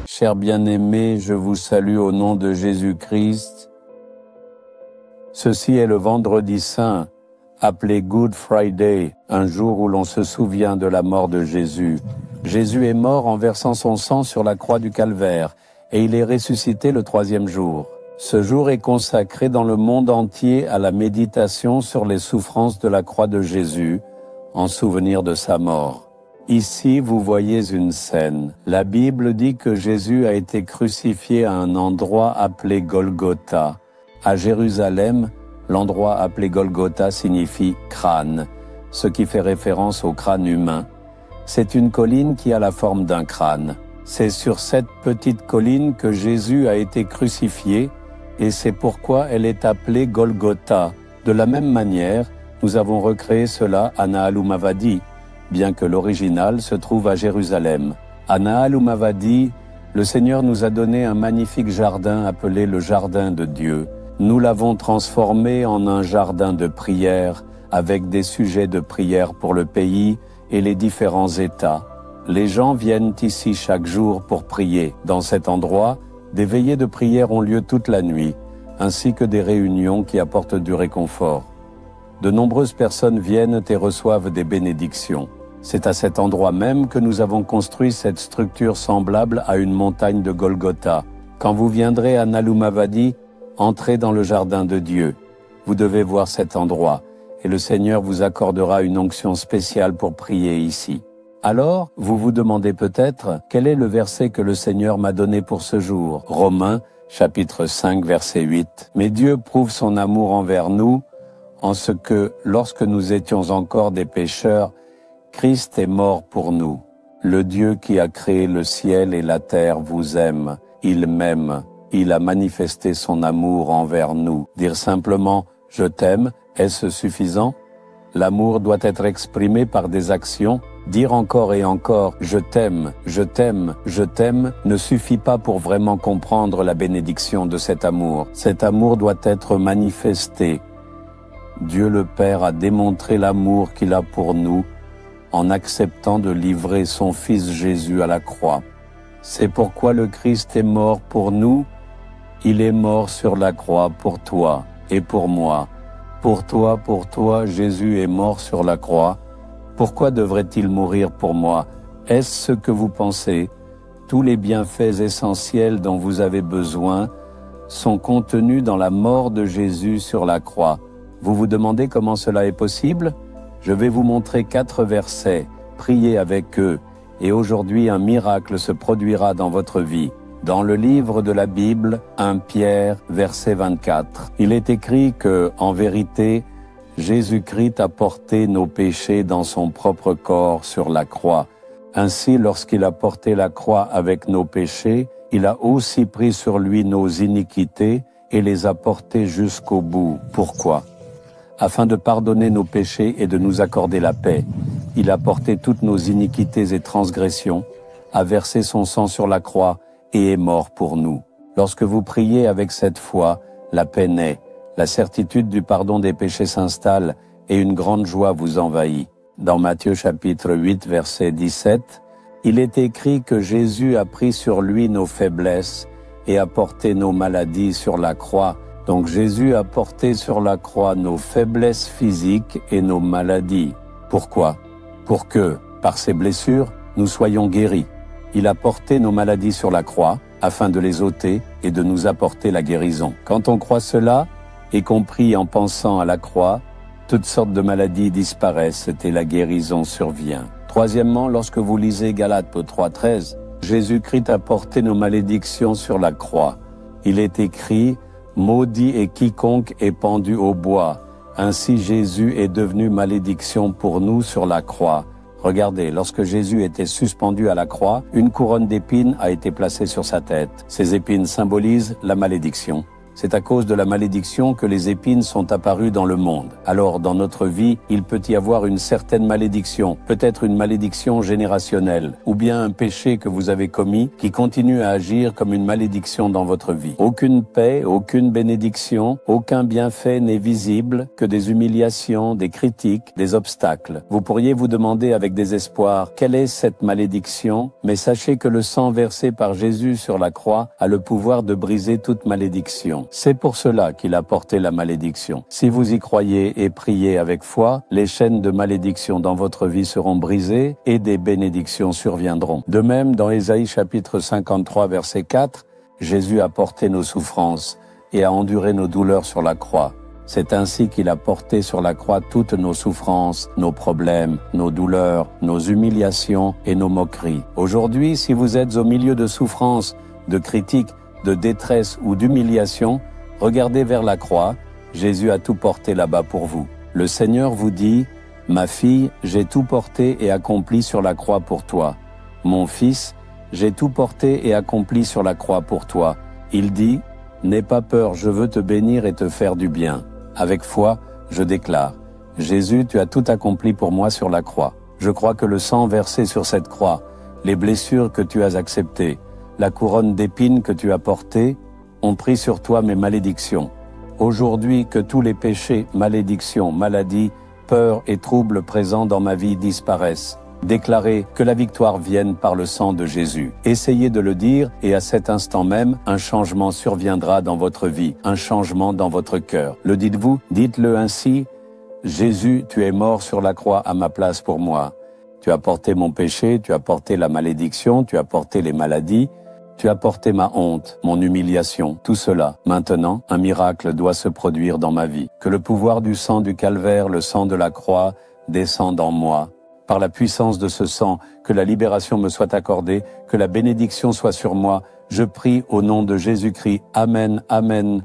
Chers bien-aimés, je vous salue au nom de Jésus-Christ. Ceci est le vendredi saint, appelé Good Friday, un jour où l'on se souvient de la mort de Jésus. Jésus est mort en versant son sang sur la croix du Calvaire, et il est ressuscité le 3e jour. Ce jour est consacré dans le monde entier à la méditation sur les souffrances de la croix de Jésus, en souvenir de sa mort. Ici, vous voyez une scène. La Bible dit que Jésus a été crucifié à un endroit appelé Golgotha. À Jérusalem, l'endroit appelé Golgotha signifie crâne, ce qui fait référence au crâne humain. C'est une colline qui a la forme d'un crâne. C'est sur cette petite colline que Jésus a été crucifié et c'est pourquoi elle est appelée Golgotha. De la même manière, nous avons recréé cela à Nahaloum-Avadi, bien que l'original se trouve à Jérusalem. À Nahaloum-Avadi, le Seigneur nous a donné un magnifique jardin appelé le Jardin de Dieu. Nous l'avons transformé en un jardin de prière avec des sujets de prière pour le pays et les différents États. Les gens viennent ici chaque jour pour prier. Dans cet endroit, des veillées de prière ont lieu toute la nuit, ainsi que des réunions qui apportent du réconfort. De nombreuses personnes viennent et reçoivent des bénédictions. C'est à cet endroit même que nous avons construit cette structure semblable à une montagne de Golgotha. Quand vous viendrez à Nahaloum-Avadi, entrez dans le jardin de Dieu. Vous devez voir cet endroit et le Seigneur vous accordera une onction spéciale pour prier ici. Alors, vous vous demandez peut-être, quel est le verset que le Seigneur m'a donné pour ce jour? Romains, chapitre 5, verset 8. Mais Dieu prouve son amour envers nous, en ce que, lorsque nous étions encore des pécheurs, Christ est mort pour nous. Le Dieu qui a créé le ciel et la terre vous aime. Il m'aime. Il a manifesté son amour envers nous. Dire simplement « je t'aime », est-ce suffisant? L'amour doit être exprimé par des actions. Dire encore et encore « je t'aime, je t'aime, je t'aime » ne suffit pas pour vraiment comprendre la bénédiction de cet amour. Cet amour doit être manifesté. Dieu le Père a démontré l'amour qu'il a pour nous en acceptant de livrer son Fils Jésus à la croix. C'est pourquoi le Christ est mort pour nous. Il est mort sur la croix pour toi et pour moi. Pour toi, Jésus est mort sur la croix. Pourquoi devrait-il mourir pour moi? Est-ce ce que vous pensez? Tous les bienfaits essentiels dont vous avez besoin sont contenus dans la mort de Jésus sur la croix. Vous vous demandez comment cela est possible? Je vais vous montrer 4 versets, priez avec eux, et aujourd'hui un miracle se produira dans votre vie. Dans le livre de la Bible, 1 Pierre, verset 24, il est écrit que, en vérité, Jésus-Christ a porté nos péchés dans son propre corps sur la croix. Ainsi, lorsqu'il a porté la croix avec nos péchés, il a aussi pris sur lui nos iniquités et les a portés jusqu'au bout. Pourquoi? Afin de pardonner nos péchés et de nous accorder la paix. Il a porté toutes nos iniquités et transgressions, a versé son sang sur la croix et est mort pour nous. Lorsque vous priez avec cette foi, la paix naît, la certitude du pardon des péchés s'installe et une grande joie vous envahit. Dans Matthieu chapitre 8, verset 17, il est écrit que Jésus a pris sur lui nos faiblesses et a porté nos maladies sur la croix. Donc Jésus a porté sur la croix nos faiblesses physiques et nos maladies. Pourquoi? Pour que, par ses blessures, nous soyons guéris. Il a porté nos maladies sur la croix afin de les ôter et de nous apporter la guérison. Quand on croit cela, et qu'on prie en pensant à la croix, toutes sortes de maladies disparaissent et la guérison survient. Troisièmement, lorsque vous lisez Galates 3:13, Jésus-Christ a porté nos malédictions sur la croix. Il est écrit « Maudit est quiconque est pendu au bois ». Ainsi Jésus est devenu malédiction pour nous sur la croix. Regardez, lorsque Jésus était suspendu à la croix, une couronne d'épines a été placée sur sa tête. Ces épines symbolisent la malédiction. C'est à cause de la malédiction que les épines sont apparues dans le monde. Alors, dans notre vie, il peut y avoir une certaine malédiction, peut-être une malédiction générationnelle, ou bien un péché que vous avez commis qui continue à agir comme une malédiction dans votre vie. Aucune paix, aucune bénédiction, aucun bienfait n'est visible que des humiliations, des critiques, des obstacles. Vous pourriez vous demander avec désespoir, quelle est cette malédiction? Mais sachez que le sang versé par Jésus sur la croix a le pouvoir de briser toute malédiction. C'est pour cela qu'il a porté la malédiction. Si vous y croyez et priez avec foi, les chaînes de malédiction dans votre vie seront brisées et des bénédictions surviendront. De même, dans Ésaïe chapitre 53 verset 4, Jésus a porté nos souffrances et a enduré nos douleurs sur la croix. C'est ainsi qu'il a porté sur la croix toutes nos souffrances, nos problèmes, nos douleurs, nos humiliations et nos moqueries. Aujourd'hui, si vous êtes au milieu de souffrances, de critiques, de détresse ou d'humiliation, regardez vers la croix, Jésus a tout porté là-bas pour vous. Le Seigneur vous dit, « Ma fille, j'ai tout porté et accompli sur la croix pour toi. Mon fils, j'ai tout porté et accompli sur la croix pour toi. » Il dit, « N'aie pas peur, je veux te bénir et te faire du bien. » Avec foi, je déclare, « Jésus, tu as tout accompli pour moi sur la croix. Je crois que le sang versé sur cette croix, les blessures que tu as acceptées, la couronne d'épines que tu as portée, ont pris sur toi mes malédictions. Aujourd'hui, que tous les péchés, malédictions, maladies, peurs et troubles présents dans ma vie disparaissent. Déclarez que la victoire vienne par le sang de Jésus. Essayez de le dire et à cet instant même, un changement surviendra dans votre vie, un changement dans votre cœur. Le dites-vous? Dites-le ainsi, « Jésus, tu es mort sur la croix à ma place pour moi. Tu as porté mon péché, tu as porté la malédiction, tu as porté les maladies, tu as porté ma honte, mon humiliation, tout cela. Maintenant, un miracle doit se produire dans ma vie. Que le pouvoir du sang du calvaire, le sang de la croix, descende en moi. Par la puissance de ce sang, que la libération me soit accordée, que la bénédiction soit sur moi. Je prie au nom de Jésus-Christ. Amen, amen.